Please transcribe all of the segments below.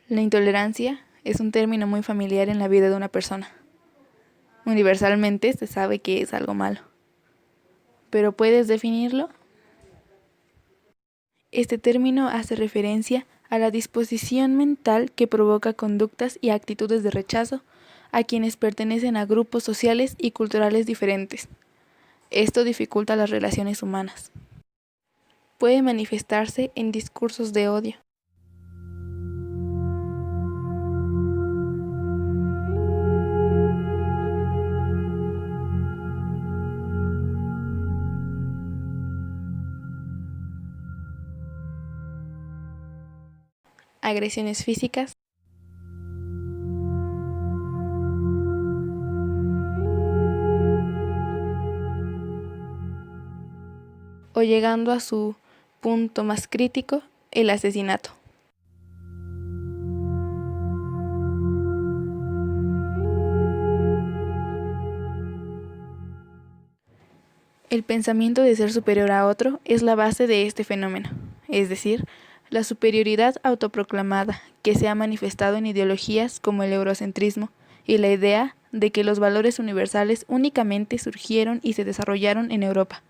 La intolerancia es un término muy familiar en la vida de una persona. Universalmente se sabe que es algo malo. ¿Pero puedes definirlo? Este término hace referencia a la disposición mental que provoca conductas y actitudes de rechazo a quienes pertenecen a grupos sociales y culturales diferentes. Esto dificulta las relaciones humanas. Puede manifestarse en discursos de odio, agresiones físicas o, llegando a su punto más crítico, el asesinato. El pensamiento de ser superior a otro es la base de este fenómeno, es decir, la superioridad autoproclamada que se ha manifestado en ideologías como el eurocentrismo y la idea de que los valores universales únicamente surgieron y se desarrollaron en Europa,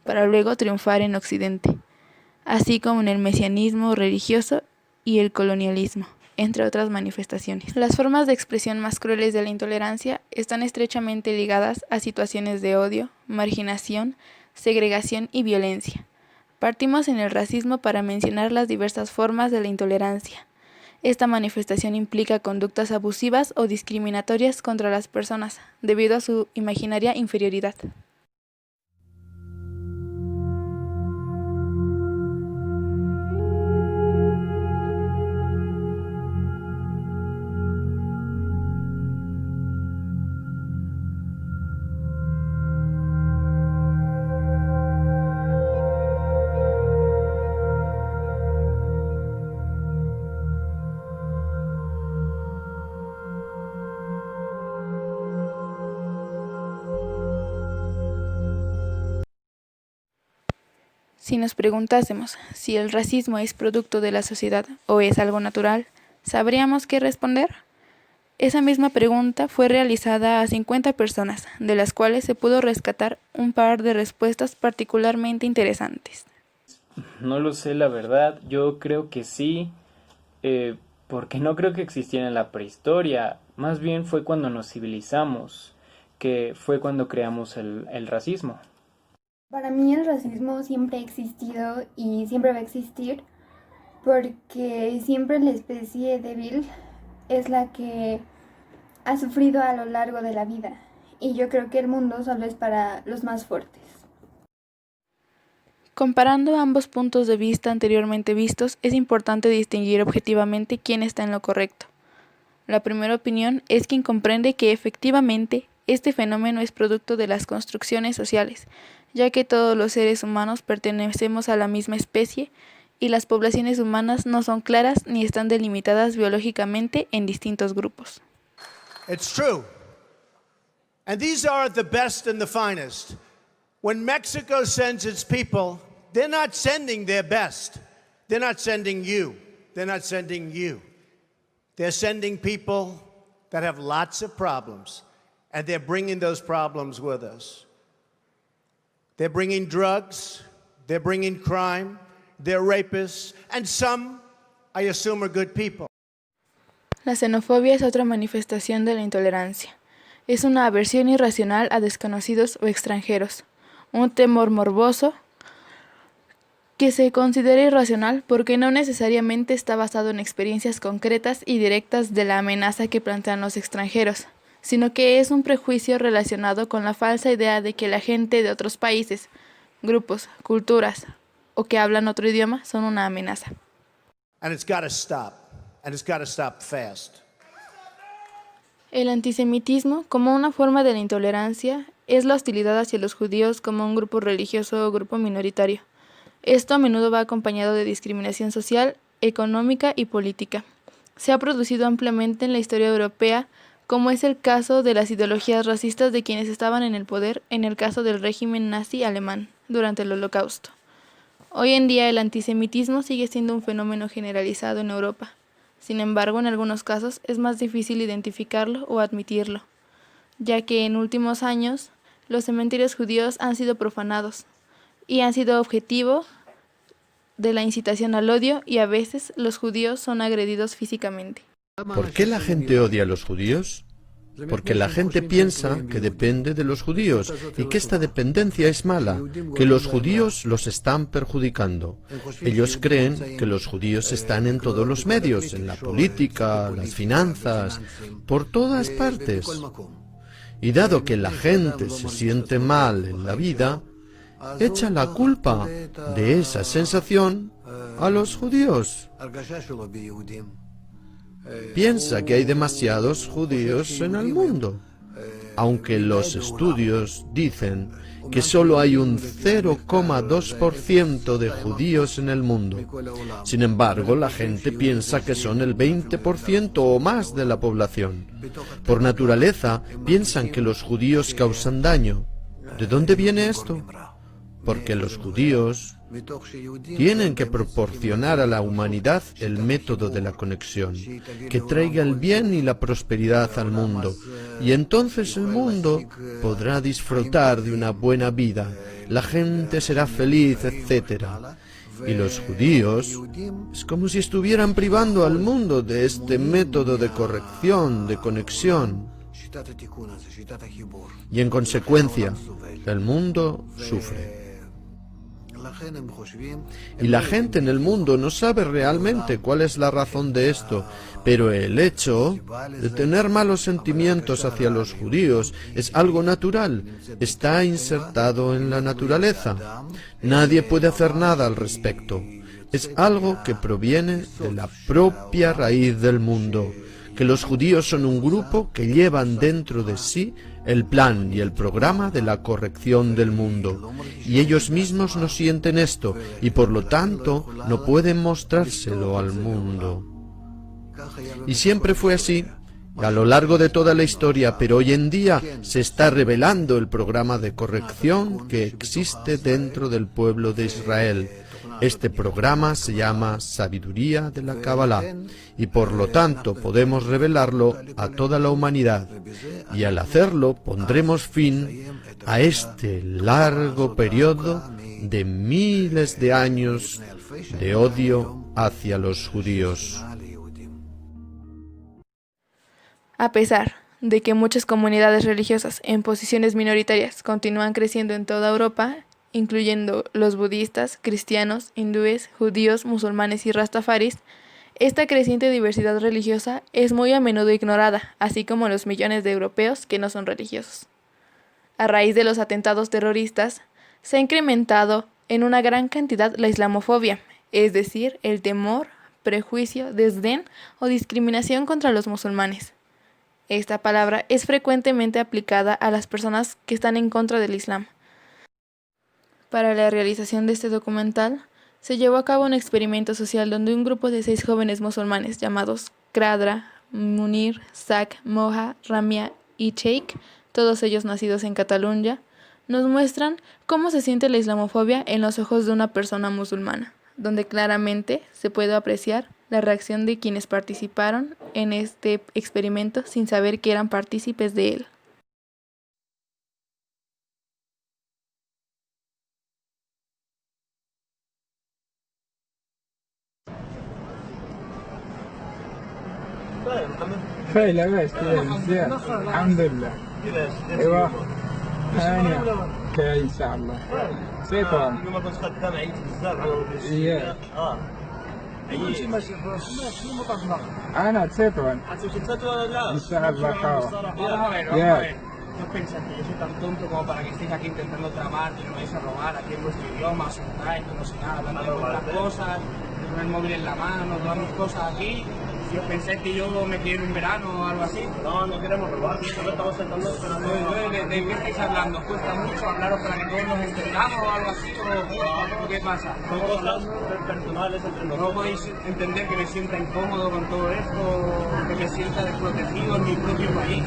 para luego triunfar en Occidente, así como en el mesianismo religioso y el colonialismo, entre otras manifestaciones. Las formas de expresión más crueles de la intolerancia están estrechamente ligadas a situaciones de odio, marginación, segregación y violencia. Partimos en el racismo para mencionar las diversas formas de la intolerancia. Esta manifestación implica conductas abusivas o discriminatorias contra las personas, debido a su imaginaria inferioridad. Si nos preguntásemos si el racismo es producto de la sociedad o es algo natural, ¿sabríamos qué responder? Esa misma pregunta fue realizada a 50 personas, de las cuales se pudo rescatar un par de respuestas particularmente interesantes. No lo sé, la verdad. Yo creo que sí, porque no creo que existiera en la prehistoria. Más bien fue cuando nos civilizamos, que fue cuando creamos el racismo. Para mí el racismo siempre ha existido y siempre va a existir porque siempre la especie débil es la que ha sufrido a lo largo de la vida y yo creo que el mundo solo es para los más fuertes. Comparando ambos puntos de vista anteriormente vistos, es importante distinguir objetivamente quién está en lo correcto. La primera opinión es quien comprende que efectivamente este fenómeno es producto de las construcciones sociales, ya que todos los seres humanos pertenecemos a la misma especie y las poblaciones humanas no son claras ni están delimitadas biológicamente en distintos grupos. It's true. And these are the best and the finest. When Mexico sends its people, they're not sending their best. They're not sending you. They're not sending you. They're sending people that have lots of problems, and they're bringing those problems with us. They're bringing drugs, they're bringing crime, they're rapists, and some, I assume, are good people. La xenofobia es otra manifestación de la intolerancia. Es una aversión irracional a desconocidos o extranjeros, un temor morboso que se considera irracional porque no necesariamente está basado en experiencias concretas y directas de la amenaza que plantean los extranjeros, sino que es un prejuicio relacionado con la falsa idea de que la gente de otros países, grupos, culturas o que hablan otro idioma son una amenaza. And it's got to stop. And it's got to stop fast. El antisemitismo, como una forma de la intolerancia, es la hostilidad hacia los judíos como un grupo religioso o grupo minoritario. Esto a menudo va acompañado de discriminación social, económica y política. Se ha producido ampliamente en la historia europea, como es el caso de las ideologías racistas de quienes estaban en el poder en el caso del régimen nazi alemán durante el Holocausto. Hoy en día el antisemitismo sigue siendo un fenómeno generalizado en Europa. Sin embargo, en algunos casos es más difícil identificarlo o admitirlo, ya que en últimos años los cementerios judíos han sido profanados y han sido objetivo de la incitación al odio, y a veces los judíos son agredidos físicamente. ¿Por qué la gente odia a los judíos? Porque la gente piensa que depende de los judíos y que esta dependencia es mala, que los judíos los están perjudicando. Ellos creen que los judíos están en todos los medios, en la política, las finanzas, por todas partes. Y dado que la gente se siente mal en la vida, echa la culpa de esa sensación a los judíos. Piensa que hay demasiados judíos en el mundo, aunque los estudios dicen que solo hay un 0,2% de judíos en el mundo. Sin embargo, la gente piensa que son el 20% o más de la población. Por naturaleza, piensan que los judíos causan daño. ¿De dónde viene esto? Porque los judíos tienen que proporcionar a la humanidad el método de la conexión, que traiga el bien y la prosperidad al mundo, y entonces el mundo podrá disfrutar de una buena vida, la gente será feliz, etc. Y los judíos es como si estuvieran privando al mundo de este método de corrección, de conexión. Y en consecuencia, el mundo sufre. Y la gente en el mundo no sabe realmente cuál es la razón de esto, pero el hecho de tener malos sentimientos hacia los judíos es algo natural, está insertado en la naturaleza. Nadie puede hacer nada al respecto. Es algo que proviene de la propia raíz del mundo, que los judíos son un grupo que llevan dentro de sí el plan y el programa de la corrección del mundo, y ellos mismos no sienten esto, y por lo tanto no pueden mostrárselo al mundo. Y siempre fue así, a lo largo de toda la historia, pero hoy en día se está revelando el programa de corrección que existe dentro del pueblo de Israel. Este programa se llama Sabiduría de la Kabbalah, y por lo tanto podemos revelarlo a toda la humanidad, y al hacerlo pondremos fin a este largo periodo de miles de años de odio hacia los judíos. A pesar de que muchas comunidades religiosas en posiciones minoritarias continúan creciendo en toda Europa, incluyendo los budistas, cristianos, hindúes, judíos, musulmanes y rastafaris, esta creciente diversidad religiosa es muy a menudo ignorada, así como los millones de europeos que no son religiosos. A raíz de los atentados terroristas, se ha incrementado en una gran cantidad la islamofobia, es decir, el temor, prejuicio, desdén o discriminación contra los musulmanes. Esta palabra es frecuentemente aplicada a las personas que están en contra del Islam. Para la realización de este documental, se llevó a cabo un experimento social donde un grupo de 6 jóvenes musulmanes llamados Kradra, Munir, Sak, Moha, Ramia y Sheikh, todos ellos nacidos en Cataluña, nos muestran cómo se siente la islamofobia en los ojos de una persona musulmana, donde claramente se puede apreciar la reacción de quienes participaron en este experimento sin saber que eran partícipes de él. فعلا بس زين الحمد لله ايوه ثانية ان شاء الله سيكون يوم كنت خدام عييت بزاف على إيه. عييت ماشي انا تسيتون حتمشي تسات ولا لا؟ ان شاء الله خاوة يا ¿Qué pensáis? ¿Que yo soy tan tonto como para que estéis aquí intentando tramar y no vais a robar aquí en vuestro idioma, asustáis, no sé nada, hablando de vuestras cosas, con el móvil en la mano, todas mis cosas aquí? Si os pensáis que yo me quiero en verano o algo así. No, no queremos robar, solo estamos sentando. ¿De qué estáis hablando? ¿Os cuesta mucho hablaros para que todos nos entendamos o algo así? ¿O qué pasa? Son cosas personales entre nosotros. ¿No podéis entender que me sienta incómodo con todo esto? ¿Que me sienta desprotegido en mi propio país?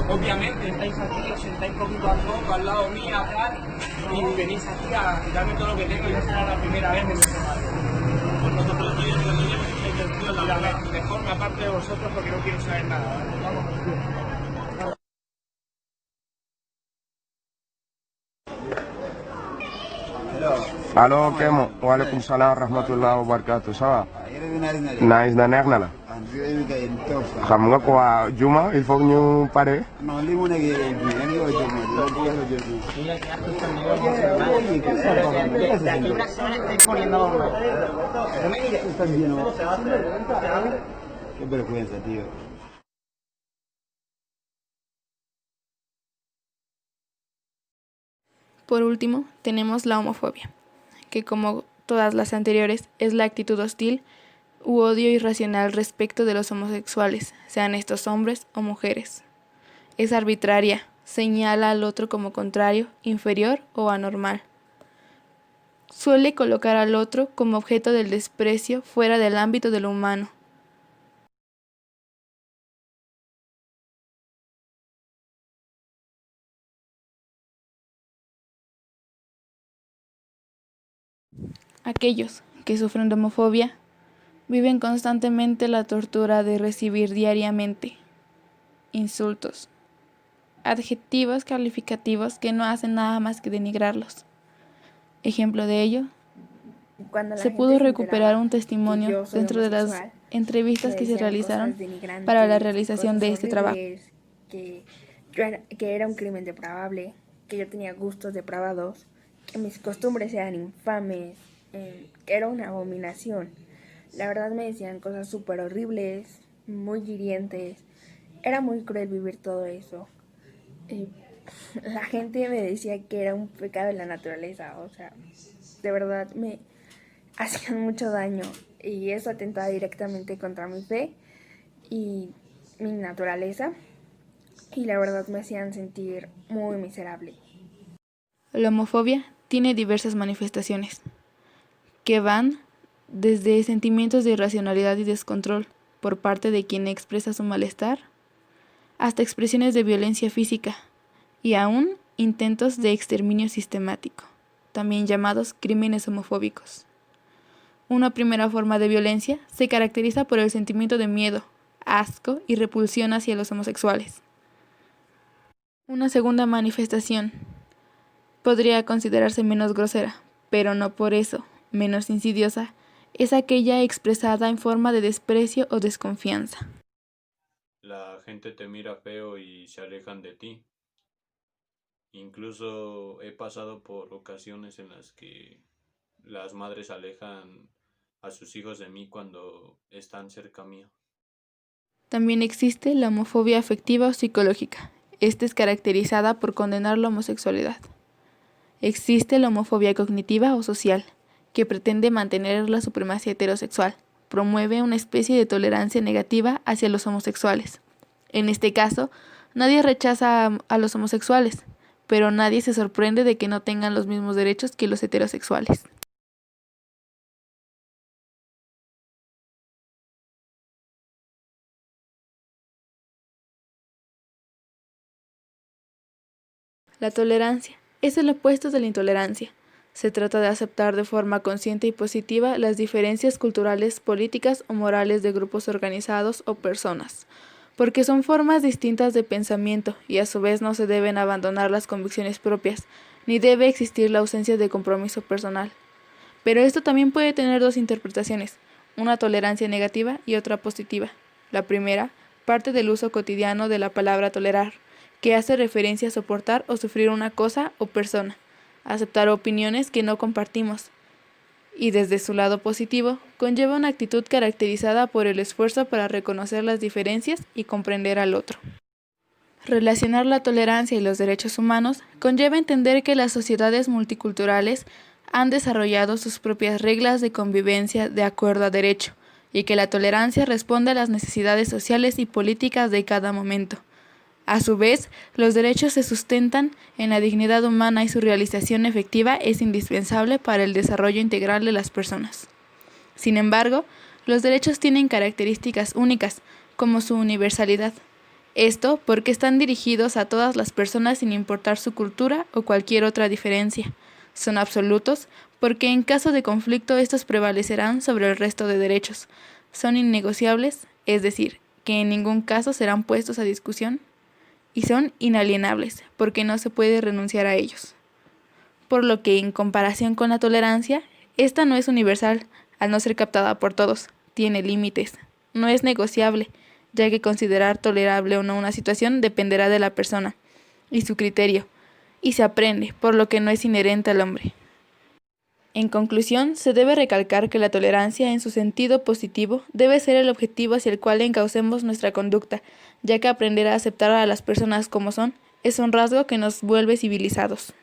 Obviamente estáis aquí, os sentáis poquito al fondo, al lado mío, tal, y venís aquí a quitarme todo lo que tengo y no será la primera vez de mi semana. delante de vosotros porque no quiero saber nada, ¿vale? Vamos. الو كيمو وعليكم السلام ورحمة الله وبركاته سوا nice na neex na la xam nga ko waa Juma il faut ñu pare Qué vergüenza, tío. Por último, tenemos la homofobia, que como todas las anteriores es la actitud hostil u odio irracional respecto de los homosexuales, sean estos hombres o mujeres. Es arbitraria, señala al otro como contrario, inferior o anormal. Suele colocar al otro como objeto del desprecio fuera del ámbito de lo humano. Aquellos que sufren de homofobia viven constantemente la tortura de recibir diariamente insultos, adjetivos calificativos que no hacen nada más que denigrarlos. Ejemplo de ello, se pudo recuperar un testimonio dentro de las entrevistas que se realizaron para la realización de este trabajo. Que era un crimen depravable, que yo tenía gustos depravados, que mis costumbres eran infames, que era una abominación. La verdad me decían cosas súper horribles, muy hirientes. Era muy cruel vivir todo eso. La gente me decía que era un pecado de la naturaleza, o sea, de verdad me hacían mucho daño y eso atentaba directamente contra mi fe y mi naturaleza y la verdad me hacían sentir muy miserable. La homofobia tiene diversas manifestaciones que van desde sentimientos de irracionalidad y descontrol por parte de quien expresa su malestar, hasta expresiones de violencia física y aún intentos de exterminio sistemático, también llamados crímenes homofóbicos. Una primera forma de violencia se caracteriza por el sentimiento de miedo, asco y repulsión hacia los homosexuales. Una segunda manifestación podría considerarse menos grosera, pero no por eso menos insidiosa, es aquella expresada en forma de desprecio o desconfianza. La gente te mira feo y se alejan de ti. Incluso he pasado por ocasiones en las que las madres alejan a sus hijos de mí cuando están cerca mío. También existe la homofobia afectiva o psicológica. Esta es caracterizada por condenar la homosexualidad. Existe la homofobia cognitiva o social, que pretende mantener la supremacía heterosexual. Promueve una especie de tolerancia negativa hacia los homosexuales. En este caso, nadie rechaza a los homosexuales, pero nadie se sorprende de que no tengan los mismos derechos que los heterosexuales. La tolerancia es el opuesto de la intolerancia. Se trata de aceptar de forma consciente y positiva las diferencias culturales, políticas o morales de grupos organizados o personas, porque son formas distintas de pensamiento y a su vez no se deben abandonar las convicciones propias, ni debe existir la ausencia de compromiso personal. Pero esto también puede tener dos interpretaciones, una tolerancia negativa y otra positiva. La primera parte del uso cotidiano de la palabra tolerar, que hace referencia a soportar o sufrir una cosa o persona, aceptar opiniones que no compartimos, y desde su lado positivo, conlleva una actitud caracterizada por el esfuerzo para reconocer las diferencias y comprender al otro. Relacionar la tolerancia y los derechos humanos conlleva entender que las sociedades multiculturales han desarrollado sus propias reglas de convivencia de acuerdo a derecho, y que la tolerancia responde a las necesidades sociales y políticas de cada momento. A su vez, los derechos se sustentan en la dignidad humana y su realización efectiva es indispensable para el desarrollo integral de las personas. Sin embargo, los derechos tienen características únicas, como su universalidad. Esto porque están dirigidos a todas las personas sin importar su cultura o cualquier otra diferencia. Son absolutos porque en caso de conflicto estos prevalecerán sobre el resto de derechos. Son innegociables es decir, que en ningún caso serán puestos a discusión y son inalienables, porque no se puede renunciar a ellos. Por lo que, en comparación con la tolerancia, esta no es universal, al no ser captada por todos, tiene límites, no es negociable, ya que considerar tolerable o no una situación dependerá de la persona y su criterio, y se aprende, por lo que no es inherente al hombre. En conclusión, se debe recalcar que la tolerancia, en su sentido positivo, debe ser el objetivo hacia el cual encaucemos nuestra conducta, ya que aprender a aceptar a las personas como son es un rasgo que nos vuelve civilizados.